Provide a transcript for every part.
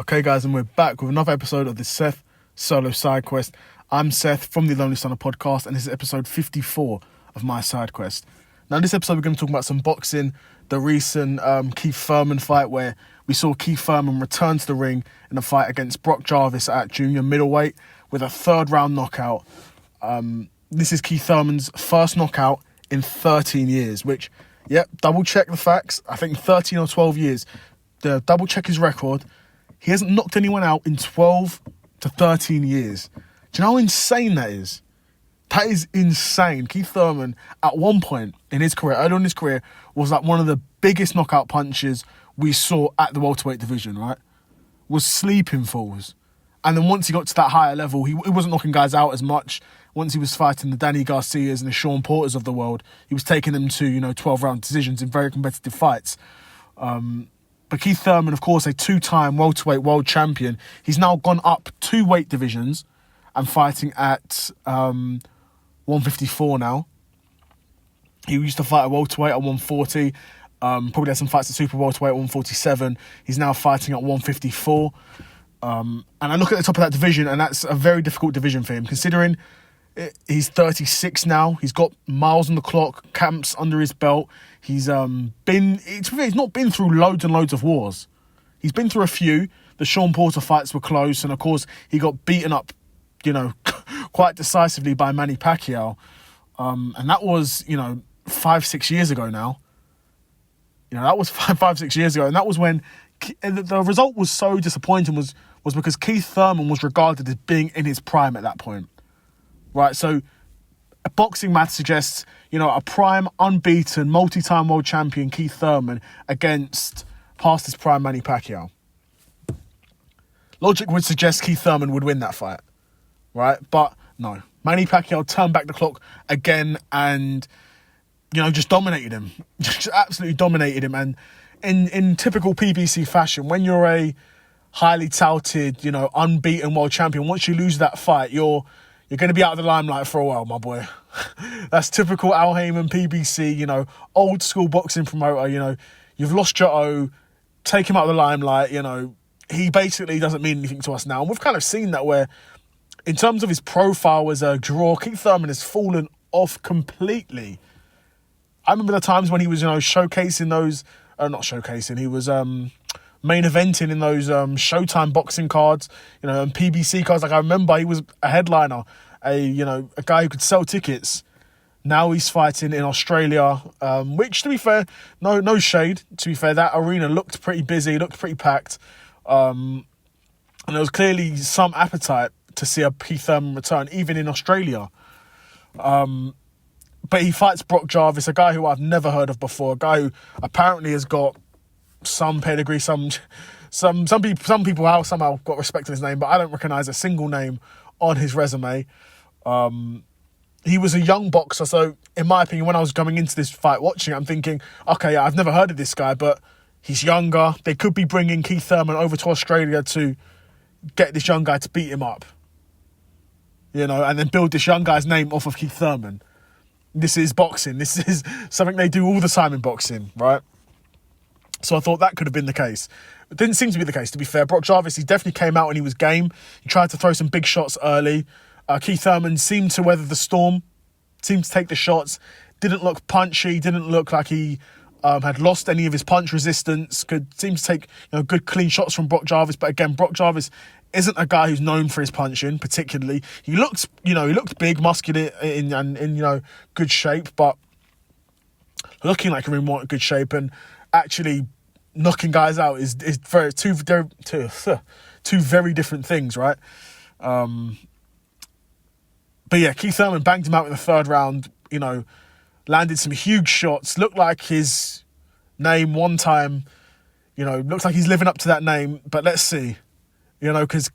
Okay, guys, and we're back with another episode of the Seth Solo Side Quest. I'm Seth from the Lonely Stunner podcast, and this is episode 54 of my side quest. Now, in this episode, we're going to talk about some boxing, the recent Kieth Thurman fight, where we saw Kieth Thurman return to the ring in a fight against Brock Jarvis at Junior Middleweight with a third-round knockout. This is Kieth Thurman's first knockout in 13 years, which, double-check the facts. I think 13 or 12 years. Double-check his record. He hasn't knocked anyone out in 12 to 13 years. Do you know how insane that is? That is insane. Kieth Thurman, at one point in his career, early on in his career, was like one of the biggest knockout punchers we saw at the welterweight division, right? Was sleeping fools. And then once he got to that higher level, he wasn't knocking guys out as much. Once he was fighting the Danny Garcias and the Sean Porters of the world, he was taking them to, 12-round decisions in very competitive fights. But Kieth Thurman, of course, a two-time welterweight world champion. He's now gone up 2 weight divisions and fighting at 154 now. He used to fight at welterweight at 140. Probably had some fights at super welterweight at 147. He's now fighting at 154. And I look at the top of that division, and that's a very difficult division for him, considering he's 36 now. He's got miles on the clock, camps under his belt. He's not been through loads and loads of wars. He's been through a few. The Sean Porter fights were close, and of course he got beaten up, quite decisively by Manny Pacquiao. And that was, 5-6 years ago now. That was 5-6 years ago, and that was when the result was so disappointing was because Kieth Thurman was regarded as being in his prime at that point. Right, so a boxing math suggests, a prime, unbeaten, multi-time world champion Kieth Thurman against past his prime Manny Pacquiao. Logic would suggest Kieth Thurman would win that fight, right? But no, Manny Pacquiao turned back the clock again and, just dominated him. Just absolutely dominated him. And in typical PBC fashion, when you're a highly touted, unbeaten world champion, once you lose that fight, you're going to be out of the limelight for a while, my boy. That's typical Al Heyman, PBC, old school boxing promoter, you've lost your O, take him out of the limelight, he basically doesn't mean anything to us now. And we've kind of seen that where, in terms of his profile as a draw, Kieth Thurman has fallen off completely. I remember the times when he was, showcasing those, not showcasing, he was main eventing in those Showtime boxing cards, and PBC cards. Like, I remember he was a headliner, a guy who could sell tickets. Now he's fighting in Australia, which, to be fair, no shade. To be fair, that arena looked pretty busy, looked pretty packed, and there was clearly some appetite to see a Kieth Thurman return, even in Australia. But he fights Brock Jarvis, a guy who I've never heard of before, a guy who apparently has got some pedigree, some people have somehow got respect to his name, but I don't recognise a single name on his resume. He was a young boxer, so in my opinion, when I was coming into this fight, watching it, I'm thinking, okay, I've never heard of this guy, but he's younger. They could be bringing Kieth Thurman over to Australia to get this young guy to beat him up, and then build this young guy's name off of Kieth Thurman. This is boxing. This is something they do all the time in boxing, right? So I thought that could have been the case. It didn't seem to be the case, to be fair. Brock Jarvis, he definitely came out and he was game. He tried to throw some big shots early. Kieth Thurman seemed to weather the storm, seemed to take the shots, didn't look punchy, didn't look like he had lost any of his punch resistance, seemed to take good clean shots from Brock Jarvis. But again, Brock Jarvis isn't a guy who's known for his punching particularly. He looked big, muscular, in good shape, but looking like he's in good shape and actually knocking guys out is two very different things, right? But yeah, Kieth Thurman banged him out in the third round, landed some huge shots, looked like his name one time, looks like he's living up to that name, but let's see, because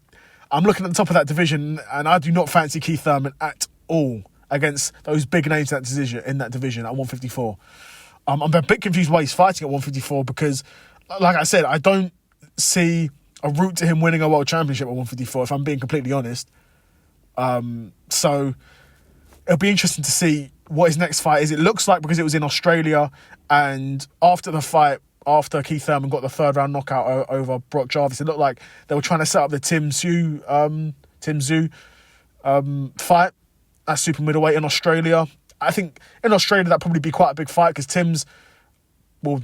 I'm looking at the top of that division and I do not fancy Kieth Thurman at all against those big names in that division at 154. I'm a bit confused why he's fighting at 154 because, like I said, I don't see a route to him winning a world championship at 154, if I'm being completely honest. So it'll be interesting to see what his next fight is. It looks like, because it was in Australia, and after the fight, after Kieth Thurman got the third round knockout over Brock Jarvis. It looked like they were trying to set up the Tzsyu fight at super middleweight in Australia. I think in Australia that'd probably be quite a big fight because Tim's, well,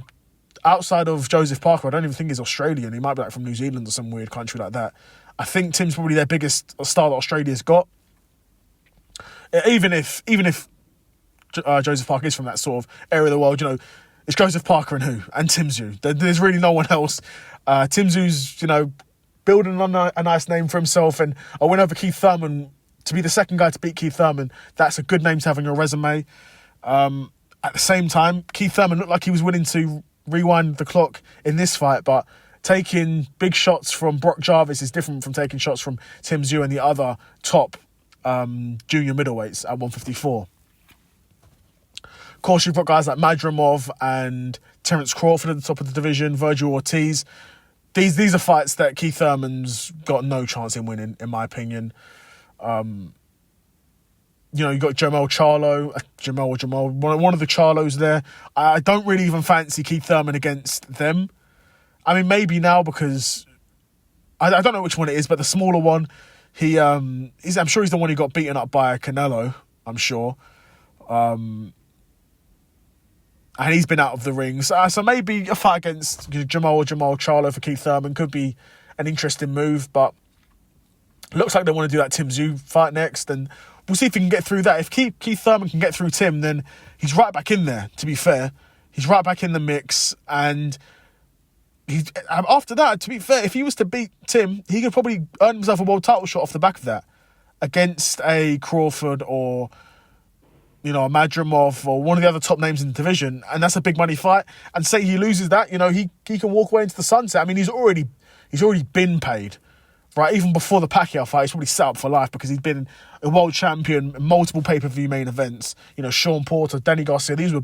outside of Joseph Parker, I don't even think he's Australian. He might be like from New Zealand or some weird country like that. I think Tim's probably their biggest star that Australia's got. Even if Joseph Parker is from that sort of area of the world, it's Joseph Parker and who? And Tzsyu. There's really no one else. Tzsyu's, building on a nice name for himself, and a win over Kieth Thurman, to be the second guy to beat Kieth Thurman, that's a good name to have on your resume. At the same time, Kieth Thurman looked like he was willing to rewind the clock in this fight, but taking big shots from Brock Jarvis is different from taking shots from Tzsyu and the other top junior middleweights at 154. Of course, you've got guys like Madrimov and Terrence Crawford at the top of the division, Virgil Ortiz. These are fights that Kieth Thurman's got no chance in winning, in my opinion. You've got Jamal, one of the Charlos there. I don't really even fancy Kieth Thurman against them. I mean, maybe now because I don't know which one it is, but the smaller one, I'm sure he's the one who got beaten up by Canelo, I'm sure. And he's been out of the ring. So maybe a fight against Jamal Charlo for Kieth Thurman could be an interesting move, but looks like they want to do that Tzsyu fight next, and we'll see if he can get through that. If Kieth Thurman can get through Tim, then he's right back in there, to be fair. He's right back in the mix, and after that, to be fair, if he was to beat Tim, he could probably earn himself a world title shot off the back of that against a Crawford or a Madrimov or one of the other top names in the division, and that's a big money fight. And say he loses that, he can walk away into the sunset. I mean, he's already been paid, right? Even before the Pacquiao fight, he's probably set up for life because he's been a world champion in multiple pay-per-view main events. Sean Porter, Danny Garcia, these were,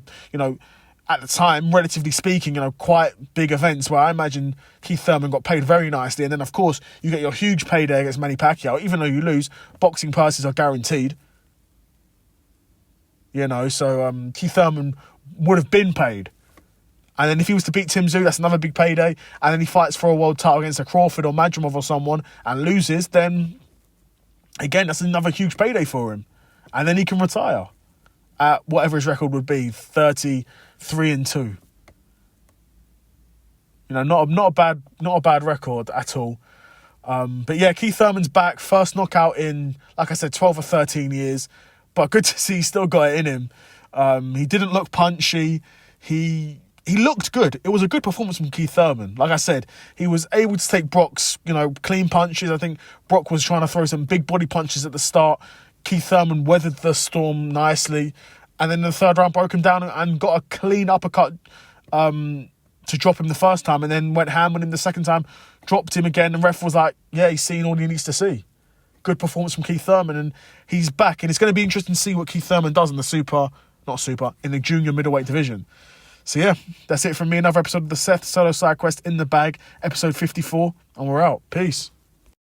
at the time, relatively speaking, quite big events where I imagine Kieth Thurman got paid very nicely. And then, of course, you get your huge payday against Manny Pacquiao. Even though you lose, boxing purses are guaranteed. So Kieth Thurman would have been paid. And then if he was to beat Tzsyu, that's another big payday. And then he fights for a world title against a Crawford or Madrimov or someone and loses, then, again, that's another huge payday for him. And then he can retire at whatever his record would be, 33-2. Not a bad record at all. But yeah, Kieth Thurman's back. First knockout in, like I said, 12 or 13 years. But good to see he's still got it in him. He didn't look punchy. He looked good. It was a good performance from Kieth Thurman. Like I said, he was able to take Brock's, clean punches. I think Brock was trying to throw some big body punches at the start. Kieth Thurman weathered the storm nicely. And then in the third round, broke him down and got a clean uppercut to drop him the first time. And then went ham on him the second time, dropped him again. And ref was like, yeah, he's seen all he needs to see. Good performance from Kieth Thurman, and he's back. And it's going to be interesting to see what Kieth Thurman does in the junior middleweight division. So yeah, that's it from me. Another episode of the Seth Solo Side Quest in the bag, episode 54, and we're out. Peace.